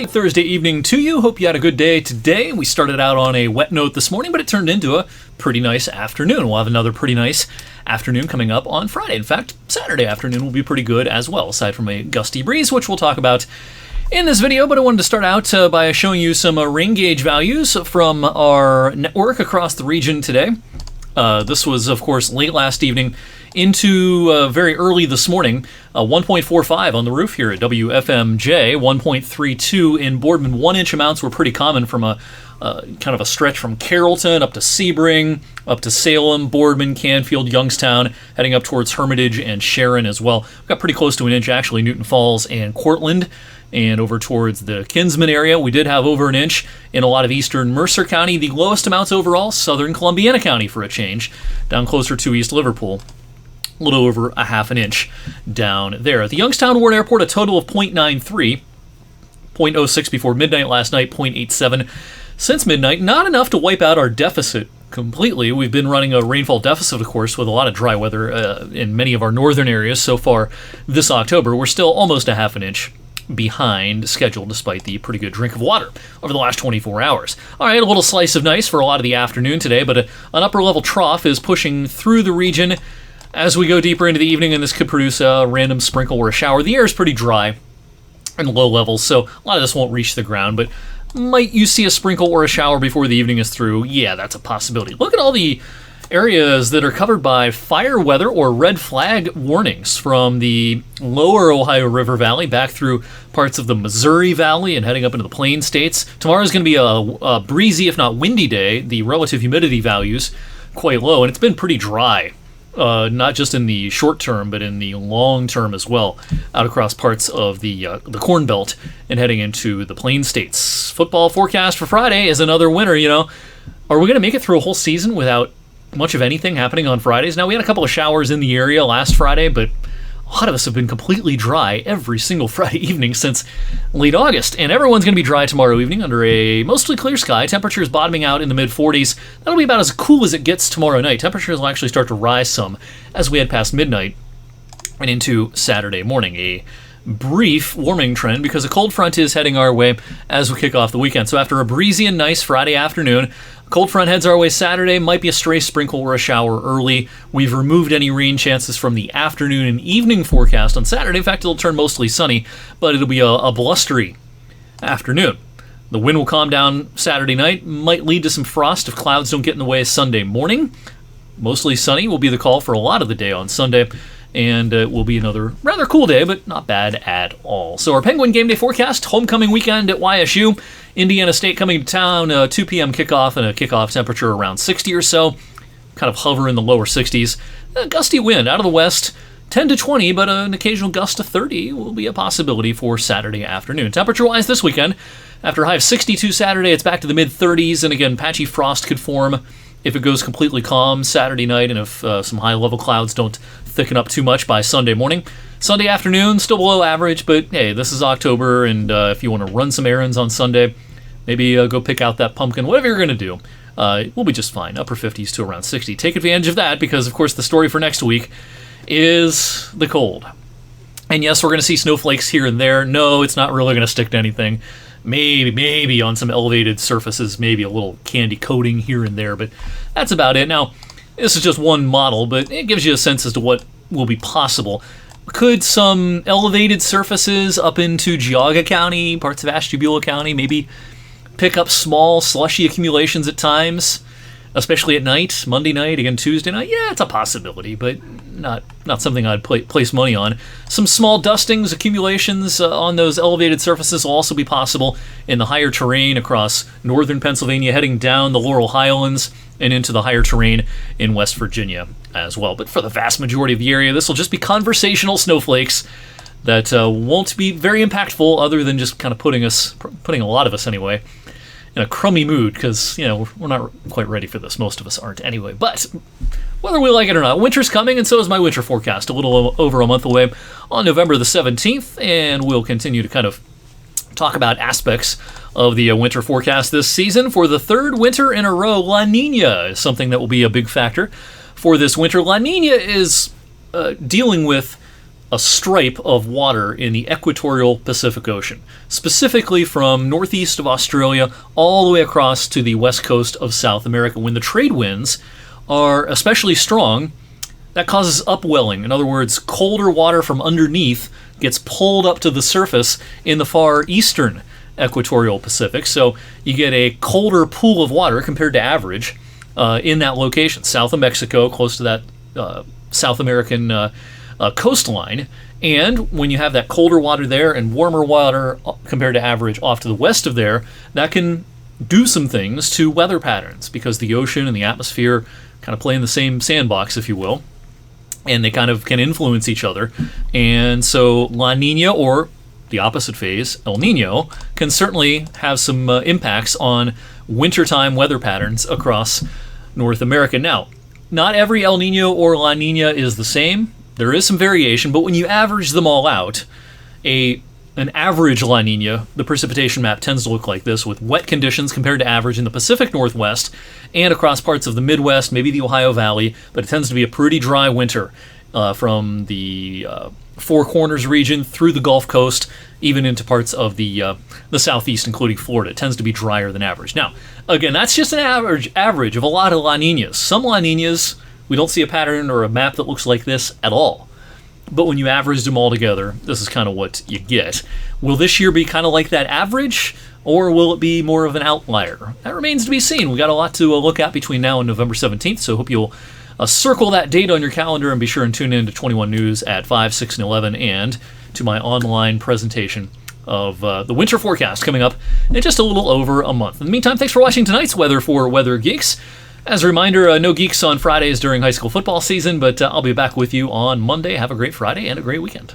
Thursday evening to you. Hope you had a good day today. We started out on a wet note this morning, but it turned into a pretty nice afternoon. We'll have another pretty nice afternoon coming up on Friday. In fact, Saturday afternoon will be pretty good as well, aside from a gusty breeze, which we'll talk about in this video. But I wanted to start out by showing you some rain gauge values from our network across the region today. This was, of course, late last evening into very early this morning. 1.45 on the roof here at WFMJ, 1.32 in Boardman. 1-inch amounts were pretty common from a kind of a stretch from Carrollton up to Sebring, up to Salem, Boardman, Canfield, Youngstown, heading up towards Hermitage and Sharon as well. We got pretty close to an inch, actually, Newton Falls and Cortland. And over towards the Kinsman area, we did have over an inch in a lot of eastern Mercer County. The lowest amounts overall, southern Columbiana County for a change, down closer to East Liverpool. A little over a half an inch down there. At the Youngstown Ward Airport, a total of 0.93, 0.06 before midnight last night, 0.87 since midnight. Not enough to wipe out our deficit completely. We've been running a rainfall deficit, of course, with a lot of dry weather in many of our northern areas so far this October. We're still almost a half an inch behind schedule, despite the pretty good drink of water over the last 24 hours. All right, a little slice of nice for a lot of the afternoon today, but an upper-level trough is pushing through the region as we go deeper into the evening, and this could produce a random sprinkle or a shower. The air is pretty dry and low levels, so a lot of this won't reach the ground, but might you see a sprinkle or a shower before the evening is through? Yeah, that's a possibility. Look at all the areas that are covered by fire weather or red flag warnings from the lower Ohio River Valley back through parts of the Missouri Valley and heading up into the Plain States. Tomorrow is going to be a breezy, if not windy day. The relative humidity values quite low, and it's been pretty dry. Not just in the short term, but in the long term as well, out across parts of the Corn Belt and heading into the Plain States. Football forecast for Friday is another winner, you know. Are we going to make it through a whole season without much of anything happening on Fridays? Now, we had a couple of showers in the area last Friday, but a lot of us have been completely dry every single Friday evening since late August, and everyone's going to be dry tomorrow evening under a mostly clear sky. Temperatures bottoming out in the mid-40s. That'll be about as cool as it gets tomorrow night. Temperatures will actually start to rise some as we head past midnight and into Saturday morning. A brief warming trend because a cold front is heading our way as we kick off the weekend. So after a breezy and nice Friday afternoon, cold front heads our way Saturday. Might be a stray sprinkle or a shower early. We've removed any rain chances from the afternoon and evening forecast on Saturday. In fact, it'll turn mostly sunny, but it'll be a blustery afternoon. The wind will calm down Saturday night. Might lead to some frost if clouds don't get in the way Sunday morning. Mostly sunny will be the call for a lot of the day on Sunday. And it will be another rather cool day, but not bad at all. So our Penguin game day forecast, homecoming weekend at YSU. Indiana State coming to town, 2 p.m. kickoff, and a kickoff temperature around 60 or so. Kind of hover in the lower 60s. A gusty wind out of the west, 10 to 20, but an occasional gust to 30 will be a possibility for Saturday afternoon. Temperature-wise this weekend, after a high of 62 Saturday, it's back to the mid-30s, and again, patchy frost could form if it goes completely calm Saturday night, and if some high-level clouds don't thicken up too much by Sunday morning. Sunday afternoon, still below average, but hey, this is October, and if you want to run some errands on Sunday, maybe go pick out that pumpkin, whatever you're going to do. We'll be just fine, upper 50s to around 60. Take advantage of that, because, of course, the story for next week is the cold. And yes, we're going to see snowflakes here and there. No, it's not really going to stick to anything. Maybe on some elevated surfaces, maybe a little candy coating here and there, but that's about it. Now, this is just one model, but it gives you a sense as to what will be possible. Could some elevated surfaces up into Geauga County, parts of Ashtabula County, maybe pick up small slushy accumulations at times, especially at night, Monday night, again Tuesday night? Yeah, it's a possibility, but not something I'd place money on. Some small dustings, accumulations on those elevated surfaces will also be possible in the higher terrain across northern Pennsylvania, heading down the Laurel Highlands and into the higher terrain in West Virginia as well. But for the vast majority of the area, this will just be conversational snowflakes that won't be very impactful, other than just kind of putting a lot of us anyway, in a crummy mood, because, you know, we're not quite ready for this. Most of us aren't anyway. But whether we like it or not, winter's coming, and so is my winter forecast, a little over a month away on November the 17th, and we'll continue to kind of talk about aspects of the winter forecast this season. For the third winter in a row, La Nina is something that will be a big factor for this winter. La Nina is dealing with a stripe of water in the equatorial Pacific Ocean, specifically from northeast of Australia all the way across to the west coast of South America. When the trade winds are especially strong, that causes upwelling. In other words, colder water from underneath gets pulled up to the surface in the far eastern equatorial Pacific. So you get a colder pool of water compared to average in that location, south of Mexico, close to that South American coastline. And when you have that colder water there and warmer water compared to average off to the west of there, that can do some things to weather patterns, because the ocean and the atmosphere kind of play in the same sandbox, if you will, and they kind of can influence each other. And so La Nina, or the opposite phase, El Nino, can certainly have some impacts on wintertime weather patterns across North America. Now, not every El Nino or La Nina is the same. There is some variation, but when you average them all out, an average La Nina, the precipitation map tends to look like this, with wet conditions compared to average in the Pacific Northwest and across parts of the Midwest, maybe the Ohio Valley, but it tends to be a pretty dry winter from the Four Corners region through the Gulf Coast, even into parts of the Southeast, including Florida. It tends to be drier than average. Now, again, that's just an average of a lot of La Ninas. Some La Ninas, we don't see a pattern or a map that looks like this at all. But when you average them all together, this is kind of what you get. Will this year be kind of like that average, or will it be more of an outlier? That remains to be seen. We got a lot to look at between now and November 17th, so I hope you'll circle that date on your calendar and be sure and tune in to 21 News at 5, 6, and 11, and to my online presentation of the winter forecast coming up in just a little over a month. In the meantime, thanks for watching tonight's weather for Weather Geeks. As a reminder, no Geeks on Fridays during high school football season, but I'll be back with you on Monday. Have a great Friday and a great weekend.